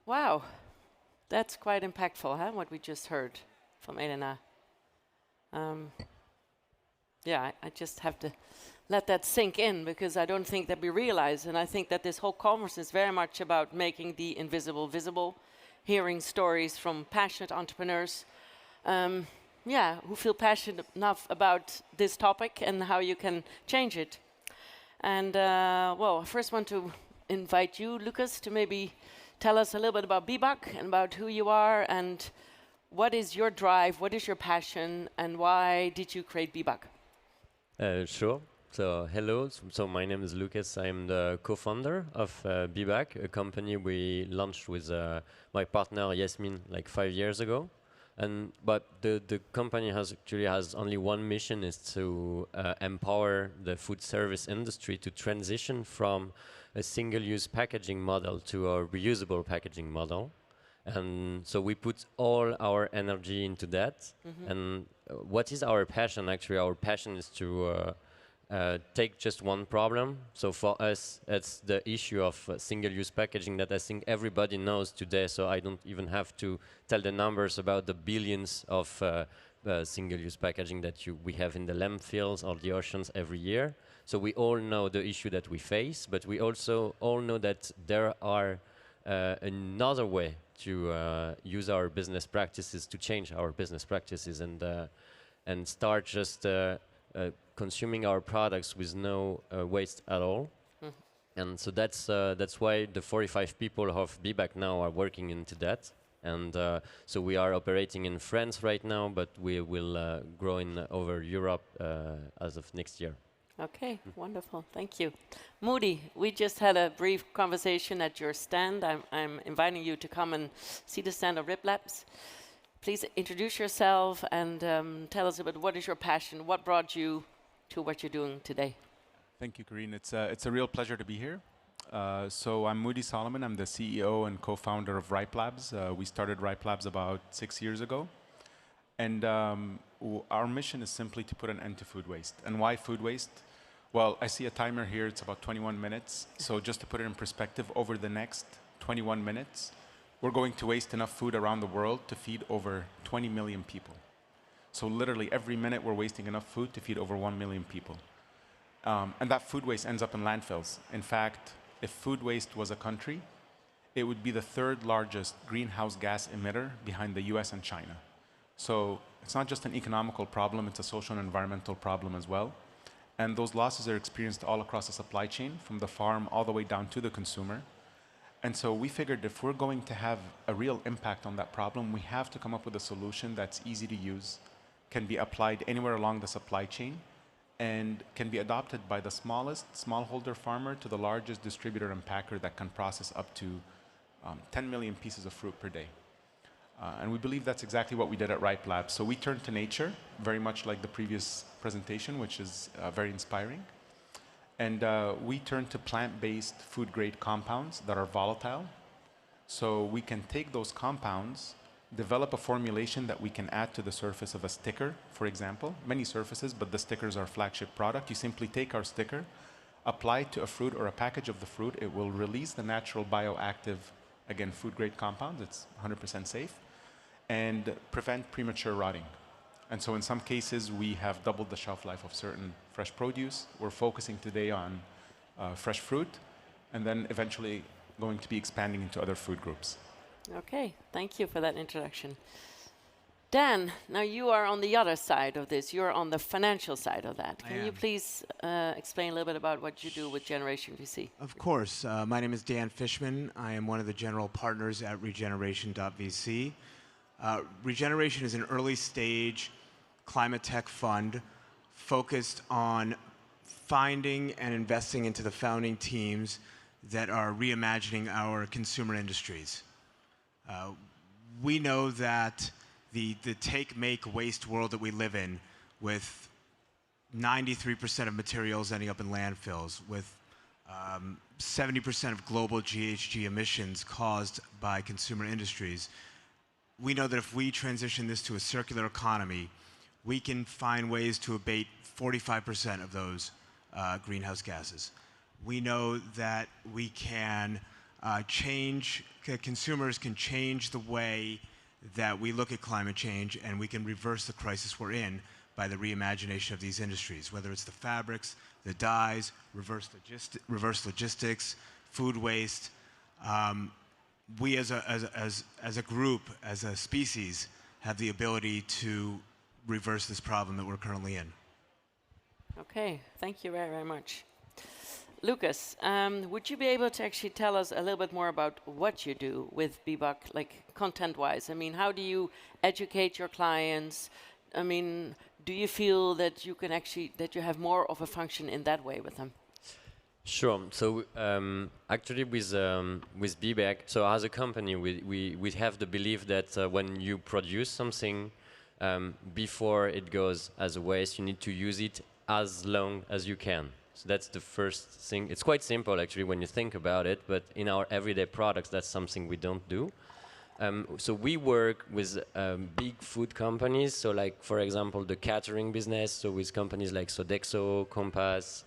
Wow, that's quite impactful, huh? What we just heard from Elena. Yeah, I just have to let that sink in because I don't think that we realize, and I think that this whole conference is very much about making the invisible visible, hearing stories from passionate entrepreneurs, who feel passionate enough about this topic and how you can change it. And I first want to invite you, Lucas, to maybe tell us a little bit about BIBAK and about who you are and what is your drive, what is your passion, and why did you create BIBAK? Sure. So hello. So my name is Lucas. I'm the co-founder of BIBAK, a company we launched with my partner Yasmin like 5 years ago. But the company has only one mission, is to empower the food service industry to transition from a single-use packaging model to a reusable packaging model. And so we put all our energy into that. And what is our passion? Actually, our passion is to take just one problem. So for us, it's the issue of single-use packaging that I think everybody knows today. So I don't even have to tell the numbers about the billions of single-use packaging that we have in the landfills or the oceans every year. So we all know the issue that we face, but we also all know that there are another way to use our business practices, to change our business practices, and start just consuming our products with no waste at all. And so that's why the 45 people of BIBAK now are working into that. And so we are operating in France right now, but we will grow in over Europe as of next year. Okay, wonderful, thank you. Moody, we just had a brief conversation at your stand. I'm inviting you to come and see the stand of RIP Labs. Please introduce yourself and tell us about what is your passion, what brought you to what you're doing today. Thank you, Carine. It's a real pleasure to be here. So I'm Moody Soliman. I'm the CEO and co-founder of RIP Labs. We started RIP Labs about 6 years ago. And our mission is simply to put an end to food waste. And why food waste? Well, I see a timer here. It's about 21 minutes. So just to put it in perspective, over the next 21 minutes, we're going to waste enough food around the world to feed over 20 million people. So literally every minute we're wasting enough food to feed over 1 million people. And that food waste ends up in landfills. In fact, if food waste was a country, it would be the third largest greenhouse gas emitter behind the US and China. So it's not just an economical problem, it's a social and environmental problem as well. And those losses are experienced all across the supply chain, from the farm all the way down to the consumer. And so we figured if we're going to have a real impact on that problem, we have to come up with a solution that's easy to use, can be applied anywhere along the supply chain, and can be adopted by the smallest smallholder farmer to the largest distributor and packer that can process up to 10 million pieces of fruit per day. And we believe that's exactly what we did at RIP Labs. So we turned to nature, very much like the previous presentation, which is very inspiring. And we turned to plant-based food-grade compounds that are volatile. So we can take those compounds, develop a formulation that we can add to the surface of a sticker, for example. Many surfaces, but the sticker is our flagship product. You simply take our sticker, apply it to a fruit or a package of the fruit. It will release the natural bioactive, again, food-grade compounds. It's 100% safe. And prevent premature rotting. And so in some cases, we have doubled the shelf life of certain fresh produce. We're focusing today on fresh fruit, and then eventually going to be expanding into other food groups. Okay, thank you for that introduction. Dan, now you are on the other side of this. You're on the financial side of that. Can you please explain a little bit about what you do with Generation.VC? Of course. My name is Dan Fishman. I am one of the general partners at Regeneration.VC. Regeneration is an early stage climate tech fund focused on finding and investing into the founding teams that are reimagining our consumer industries. We know that the take, make, waste world that we live in, with 93% of materials ending up in landfills, with 70% of global GHG emissions caused by consumer industries, we know that if we transition this to a circular economy, we can find ways to abate 45% of those greenhouse gases. We know that we can consumers can change the way that we look at climate change, and we can reverse the crisis we're in by the reimagination of these industries, whether it's the fabrics, the dyes, reverse logistics, food waste. We as a group, as a species, have the ability to reverse this problem that we're currently in. Okay, thank you very, very much. Lucas, would you be able to actually tell us a little bit more about what you do with BIBAK, like content-wise? I mean, how do you educate your clients? I mean, do you feel that you can actually, that you have more of a function in that way with them? Sure. So actually, with BIBAK, so as a company, we have the belief that when you produce something, before it goes as a waste, you need to use it as long as you can. So that's the first thing. It's quite simple, actually, when you think about it, but in our everyday products, that's something we don't do. So we work with big food companies, so like, for example, the catering business, so with companies like Sodexo, Compass.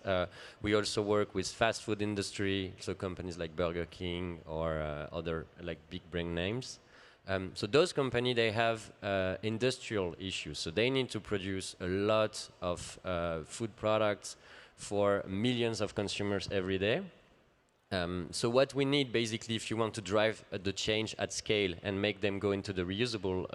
We also work with fast food industry, so companies like Burger King or other like big brand names. So those companies, they have industrial issues, so they need to produce a lot of food products for millions of consumers every day. So what we need, basically, if you want to drive the change at scale and make them go into the reusable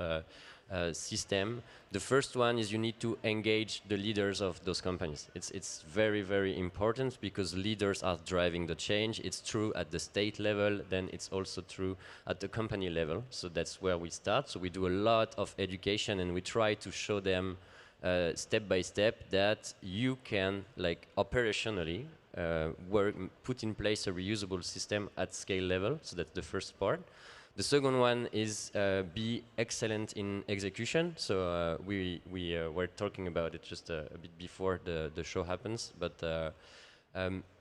system, the first one is you need to engage the leaders of those companies. It's very, very important because leaders are driving the change. It's true at the state level, then it's also true at the company level. So that's where we start. So we do a lot of education, and we try to show them step by step that you can, like, operationally put in place a reusable system at scale level. So that's the first part. The second one is be excellent in execution. So we were talking about it just a bit before the show happens. But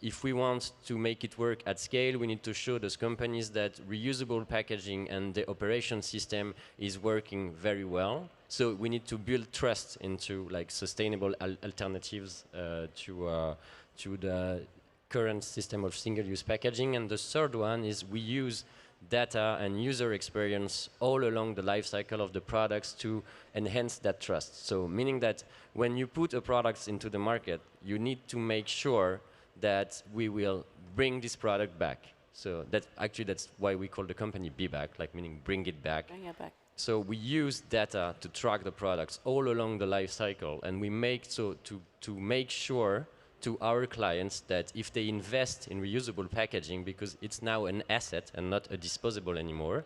if we want to make it work at scale, we need to show those companies that reusable packaging and the operation system is working very well. So we need to build trust into, like, sustainable alternatives to the current system of single-use packaging. And the third one is we use data and user experience all along the life cycle of the products to enhance that trust. So meaning that when you put a product into the market, you need to make sure that we will bring this product back. So that's why we call the company BIBAK, like meaning bring it back. Bring it back. So we use data to track the products all along the life cycle, and we make so to make sure to our clients that if they invest in reusable packaging, because it's now an asset and not a disposable anymore,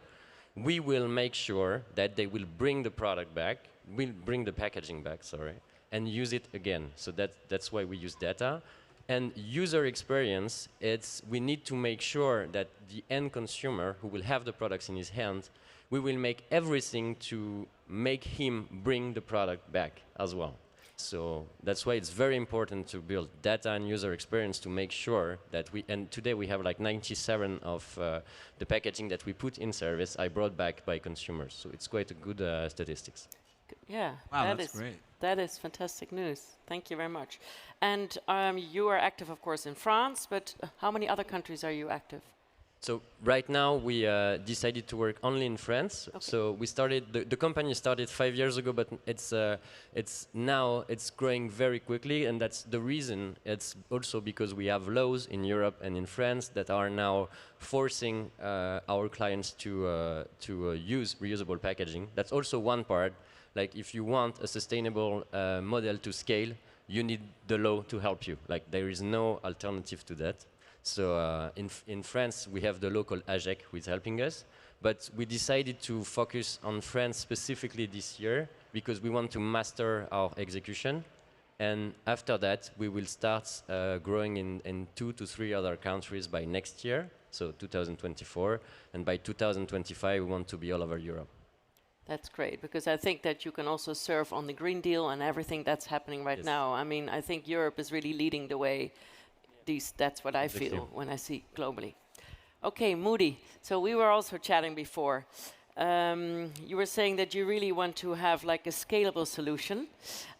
we will make sure that they will bring the product back, will bring the packaging back, sorry, and use it again. So that's why we use data. And user experience, we need to make sure that the end consumer who will have the products in his hand, we will make everything to make him bring the product back as well. So that's why it's very important to build data and user experience to make sure that and today we have like 97 of the packaging that we put in service I brought back by consumers. So it's quite a good statistics. Yeah, wow, that's great. That is fantastic news. Thank you very much. And you are active, of course, in France, but how many other countries are you active? So right now we decided to work only in France. Okay. So we started, the company started 5 years ago, but it's growing very quickly, and that's the reason. It's also because we have laws in Europe and in France that are now forcing our clients to use reusable packaging. That's also one part. Like, if you want a sustainable model to scale, you need the law to help you. Like, there is no alternative to that. So in France, we have the local AGEC who is helping us, but we decided to focus on France specifically this year because we want to master our execution. And after that, we will start growing in 2 to 3 other countries by next year, so 2024. And by 2025, we want to be all over Europe. That's great, because I think that you can also surf on the Green Deal and everything that's happening right now. I mean, I think Europe is really leading the way. That's what I feel when I see globally. Okay, Moody. So we were also chatting before. You were saying that you really want to have like a scalable solution.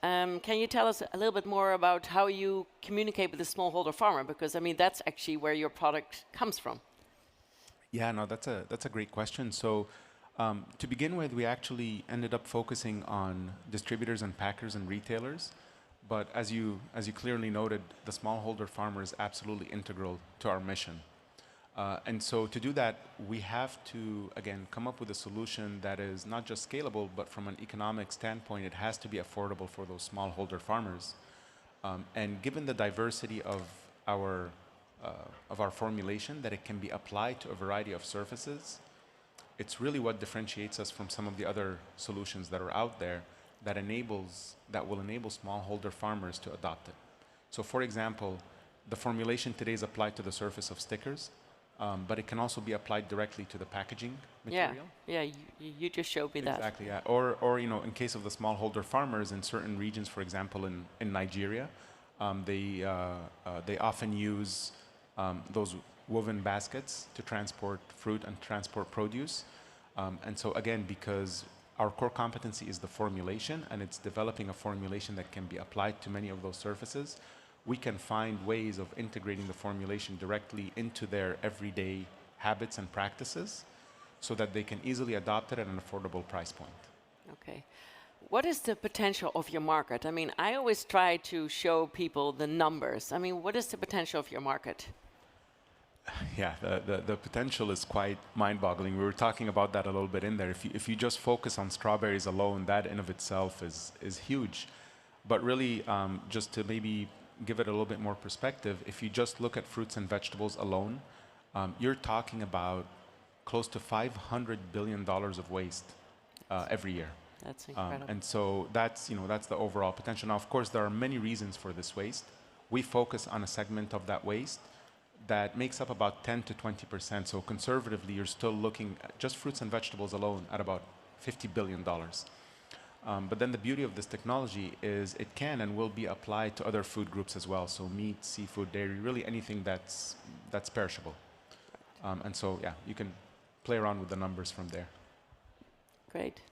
Can you tell us a little bit more about how you communicate with the smallholder farmer? Because I mean, that's actually where your product comes from. Yeah, no, that's a great question. So, to begin with, we actually ended up focusing on distributors and packers and retailers. But as you clearly noted, the smallholder farmer is absolutely integral to our mission. And so to do that, we have to, again, come up with a solution that is not just scalable, but from an economic standpoint, it has to be affordable for those smallholder farmers. And given the diversity of our formulation, that it can be applied to a variety of surfaces, it's really what differentiates us from some of the other solutions that are out there that will enable smallholder farmers to adopt it. So for example, the formulation today is applied to the surface of stickers, but it can also be applied directly to the packaging material. Yeah, you just showed me that. Exactly, yeah. Or in case of the smallholder farmers in certain regions, for example, in Nigeria, they often use those woven baskets to transport fruit and transport produce. And so again, because our core competency is the formulation, and it's developing a formulation that can be applied to many of those surfaces, we can find ways of integrating the formulation directly into their everyday habits and practices so that they can easily adopt it at an affordable price point. Okay. What is the potential of your market? I mean, I always try to show people the numbers. I mean, what is the potential of your market? Yeah, the potential is quite mind-boggling. We were talking about that a little bit in there. If you just focus on strawberries alone, that in of itself is huge. But really, just to maybe give it a little bit more perspective, if you just look at fruits and vegetables alone, you're talking about close to $500 billion of waste every year. That's incredible. And so that's the overall potential. Now, of course, there are many reasons for this waste. We focus on a segment of that waste that makes up about 10 to 20%. So conservatively, you're still looking at just fruits and vegetables alone at about $50 billion. But then the beauty of this technology is it can and will be applied to other food groups as well. So meat, seafood, dairy, really anything that's perishable. And so, yeah, you can play around with the numbers from there. Great.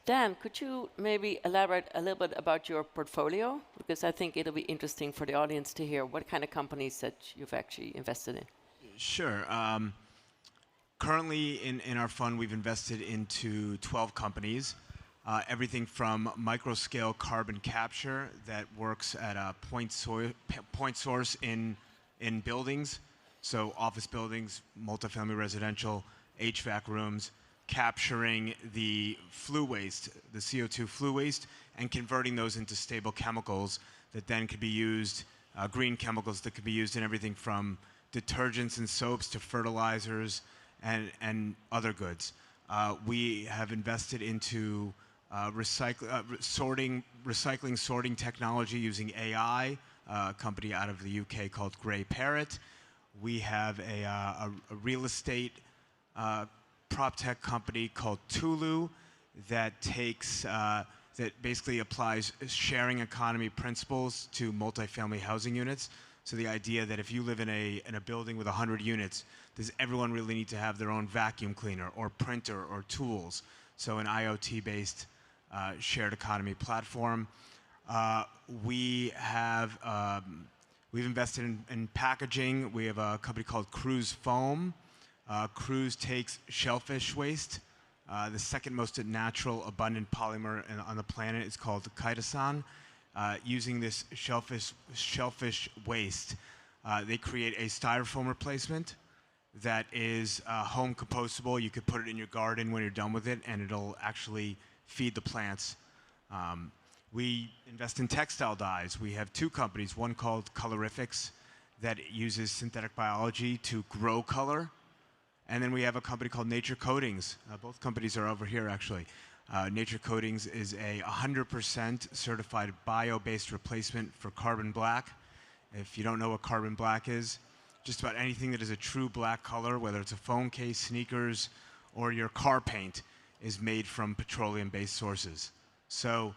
Dan, could you maybe elaborate a little bit about your portfolio? Because I think it'll be interesting for the audience to hear what kind of companies that you've actually invested in. Sure. Currently in our fund, we've invested into 12 companies. Everything from micro-scale carbon capture that works at a point source in buildings, so office buildings, multifamily residential, HVAC rooms, capturing the flue waste, the CO2 flue waste, and converting those into stable chemicals that then could be used, green chemicals that could be used in everything from detergents and soaps to fertilizers and other goods. We have invested into recycling sorting technology using AI, a company out of the UK called Grey Parrot. We have a real estate prop tech company called Tulu that basically applies sharing economy principles to multifamily housing units. So the idea that if you live in a building with 100 units, does everyone really need to have their own vacuum cleaner or printer or tools? So an IoT-based shared economy platform. We've invested in packaging. We have a company called Cruise Foam. Cruise takes shellfish waste. The second most natural abundant polymer on the planet is called chitosan. Using this shellfish waste, they create a styrofoam replacement that is home compostable. You could put it in your garden when you're done with it, and it'll actually feed the plants. We invest in textile dyes. We have two companies, one called Colorifics that uses synthetic biology to grow color. And then we have a company called Nature Coatings. Both companies are over here, actually. Nature Coatings is a 100% certified bio-based replacement for carbon black. If you don't know what carbon black is, just about anything that is a true black color, whether it's a phone case, sneakers, or your car paint, is made from petroleum-based sources. So,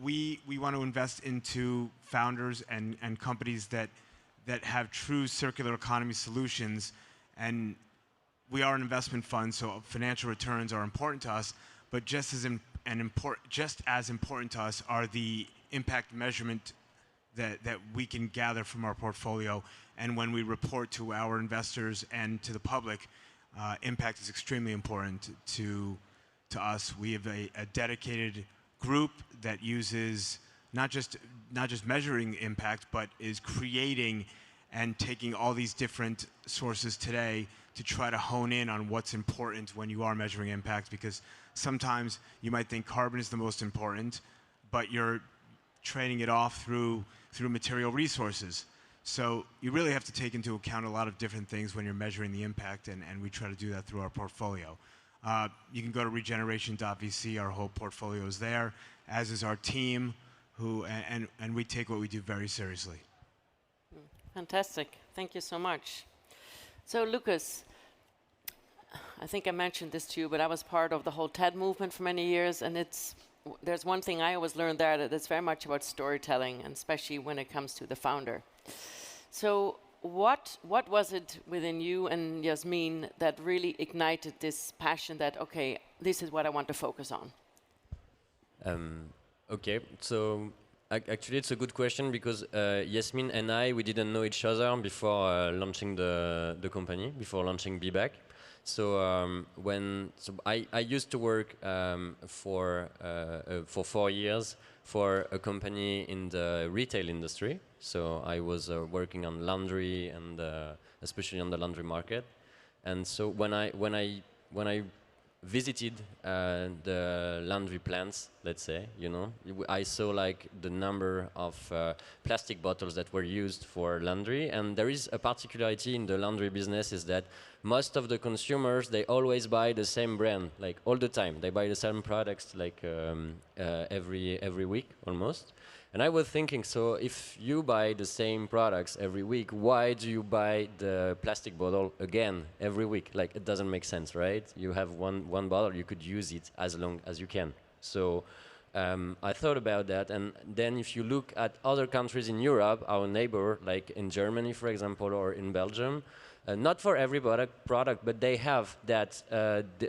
we want to invest into founders and companies that have true circular economy solutions. And we are an investment fund, so financial returns are important to us. But just as important to us are the impact measurement that we can gather from our portfolio. And when we report to our investors and to the public, impact is extremely important to us. We have a dedicated group that uses not just measuring impact, but is creating and taking all these different sources today to try to hone in on what's important when you are measuring impact, because sometimes you might think carbon is the most important, but you're trading it off through material resources. So you really have to take into account a lot of different things when you're measuring the impact, and we try to do that through our portfolio. You can go to Regeneration.VC, our whole portfolio is there, as is our team, and we take what we do very seriously. Fantastic. Thank you so much. So Lucas, I think I mentioned this to you, but I was part of the whole TED movement for many years, and there's one thing I always learned there, that it's very much about storytelling, and especially when it comes to the founder. So what was it within you and Yasmin that really ignited this passion that, okay, this is what I want to focus on? Okay, so actually it's a good question, because Yasmin and we didn't know each other before launching the company, before launching BIBAK. So I used to work for 4 years for a company in the retail industry. So I was working on laundry, and especially on the laundry market. And so when I visited the laundry plants, let's say, I saw like the number of plastic bottles that were used for laundry. And there is a particularity in the laundry business, is that most of the consumers, they always buy the same brand, like all the time. They buy the same products like every week almost. And I was thinking, so if you buy the same products every week, why do you buy the plastic bottle again every week? Like, it doesn't make sense, right? You have one bottle, you could use it as long as you can. So I thought about that. And then if you look at other countries in Europe, our neighbor, like in Germany, for example, or in Belgium, not for every product, but they have that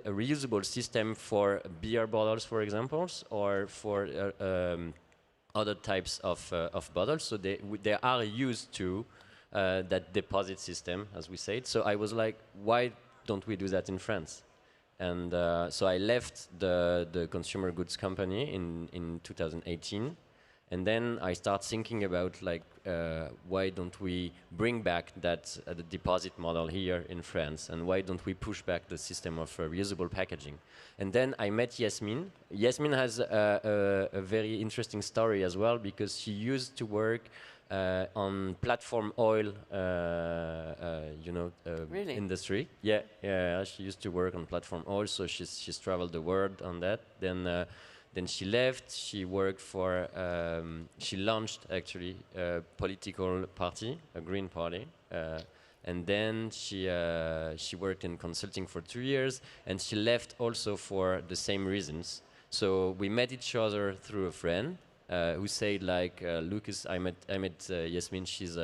reusable system for beer bottles, for example, or for other types of bottles. So they are used to that deposit system, as we say it. So I was like, why don't we do that in France? And so I left the consumer goods company in 2018. And then I start thinking about, like, why don't we bring back that the deposit model here in France, and why don't we push back the system of reusable packaging? And then I met Yasmin. Yasmin has a very interesting story as well, because she used to work on platform oil, Really? industry. Yeah, she used to work on platform oil, so she's traveled the world on that. Then she left. She worked for. She launched actually a political party, a green party, and then she worked in consulting for 2 years, and she left also for the same reasons. So we met each other through a friend who said, like, Lucas, I met Yasmin. She's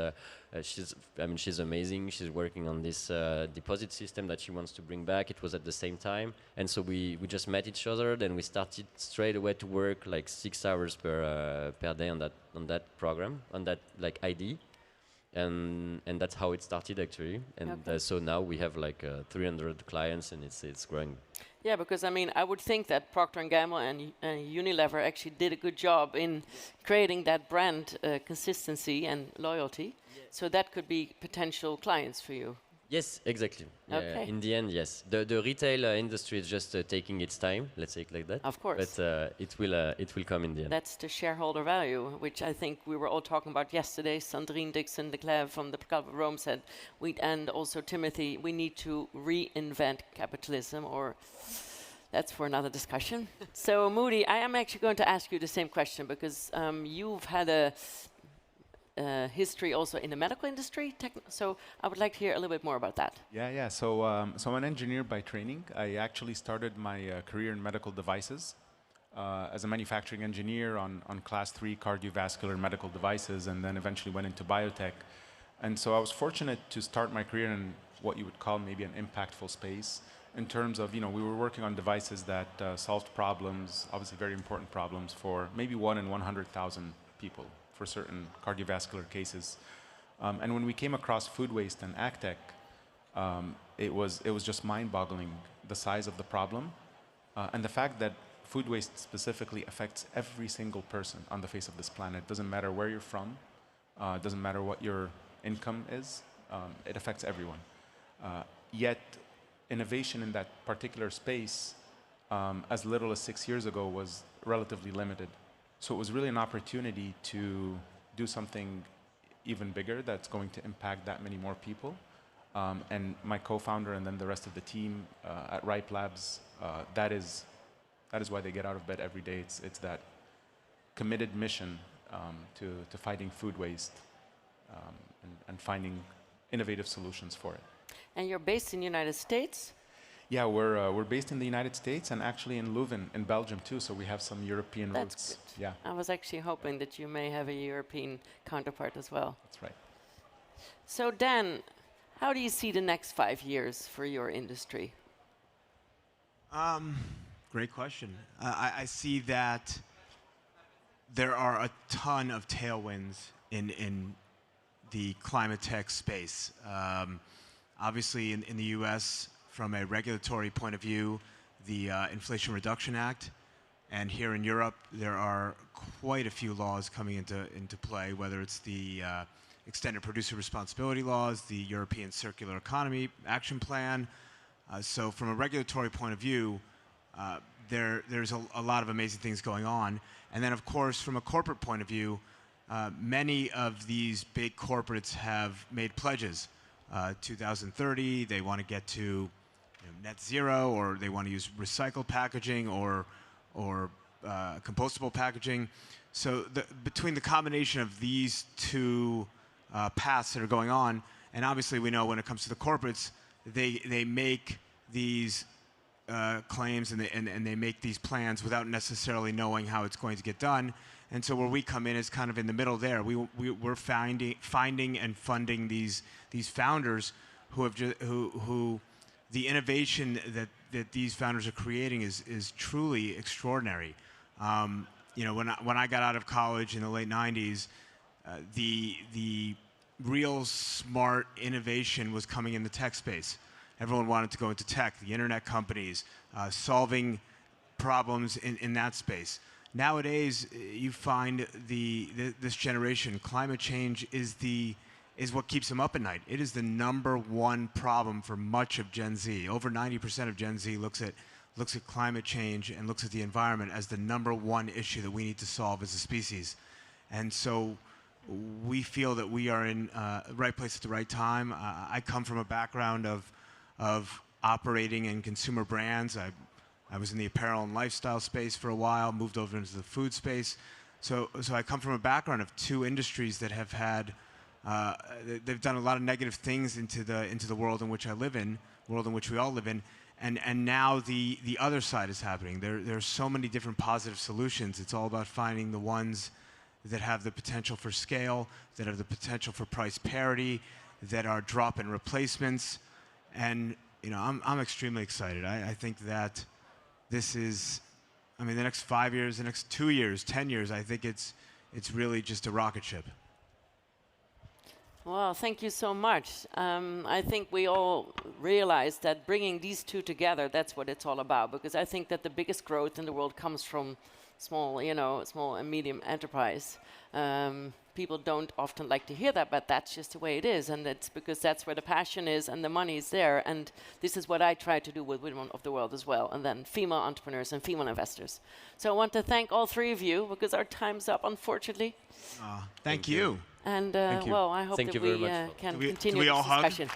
amazing. She's working on this deposit system that she wants to bring back. It was at the same time, and so we just met each other. Then we started straight away to work like 6 hours per day on that program, on that like ID, and that's how it started actually. And Okay. so now we have like 300 clients, and it's growing. Yeah, because I mean, I would think that Procter & Gamble and Unilever actually did a good job in creating that brand consistency and loyalty. So that could be potential clients for you. Yes, exactly. Yeah, Okay. in the end, yes. The retail industry is just taking its time. Let's say it like that. Of course. But it will come in the end. That's the shareholder value, which I think we were all talking about yesterday. Sandrine Dixon de Clève from the Club of Rome said, and also Timothy, we need to reinvent capitalism, or that's for another discussion. So Moody, I am actually going to ask you the same question, because you've had a history also in the medical industry. So I would like to hear a little bit more about that. Yeah. So I'm an engineer by training. I actually started my career in medical devices as a manufacturing engineer on class 3 cardiovascular medical devices, and then eventually went into biotech. And so I was fortunate to start my career in what you would call maybe an impactful space, in terms of, we were working on devices that solved problems, obviously very important problems, for maybe 1 in 100,000 people for certain cardiovascular cases. And when we came across food waste and agtech, it was just mind-boggling, the size of the problem, and the fact that food waste specifically affects every single person on the face of this planet. Doesn't matter where you're from, doesn't matter what your income is, it affects everyone. Yet, innovation in that particular space, as little as 6 years ago, was relatively limited. So it was really an opportunity to do something even bigger that's going to impact that many more people. And my co-founder and then the rest of the team at Ripe Labs, that is why they get out of bed every day. It's that committed mission to fighting food waste and finding innovative solutions for it. And you're based in the United States? Yeah, we're based in the United States and actually in Leuven in Belgium too, so we have some European That's roots. good. Yeah. I was actually hoping that you may have a European counterpart as well. That's right. So Dan, how do you see the next 5 years for your industry? Great question. I see that there are a ton of tailwinds in the climate tech space. Obviously, in the U.S., from a regulatory point of view, the Inflation Reduction Act, and here in Europe, there are quite a few laws coming into play, whether it's the extended producer responsibility laws, the European Circular Economy Action Plan. So from a regulatory point of view, there's a lot of amazing things going on. And then, of course, from a corporate point of view, many of these big corporates have made pledges. 2030, they want to get to net zero, or they want to use recycled packaging or compostable packaging. So between the combination of these two paths that are going on, and obviously we know when it comes to the corporates, they make these claims and they make these plans without necessarily knowing how it's going to get done. And so where we come in is kind of in the middle there. We're finding and funding these founders who the innovation that these founders are creating is truly extraordinary. When I got out of college in the late 90s, the real smart innovation was coming in the tech space. Everyone wanted to go into tech, the internet companies, solving problems in that space. Nowadays, you find this generation, climate change is what keeps them up at night. It is the #1 problem for much of Gen Z. Over 90% of Gen Z looks at climate change and looks at the environment as the #1 issue that we need to solve as a species. And so we feel that we are in the right place at the right time. I come from a background of operating in consumer brands. I was in the apparel and lifestyle space for a while, moved over into the food space. So I come from a background of two industries that have had, they've done a lot of negative things into the world in which I live in, world in which we all live in. And now the other side is happening. There are so many different positive solutions. It's all about finding the ones that have the potential for scale, that have the potential for price parity, that are drop-in replacements. And I'm extremely excited. I think that this is, the next 5 years, the next 2 years, 10 years, I think it's really just a rocket ship. Well, thank you so much. I think we all realize that bringing these two together, that's what it's all about, because I think that the biggest growth in the world comes from small and medium enterprise. People don't often like to hear that, but that's just the way it is, and it's because that's where the passion is and the money is there, and this is what I try to do with Women of the World as well, and then female entrepreneurs and female investors. So I want to thank all three of you, because our time's up, unfortunately. Thank you. And Thank you. well, I hope Thank that you very we much. can Do we continue all this hug? discussion.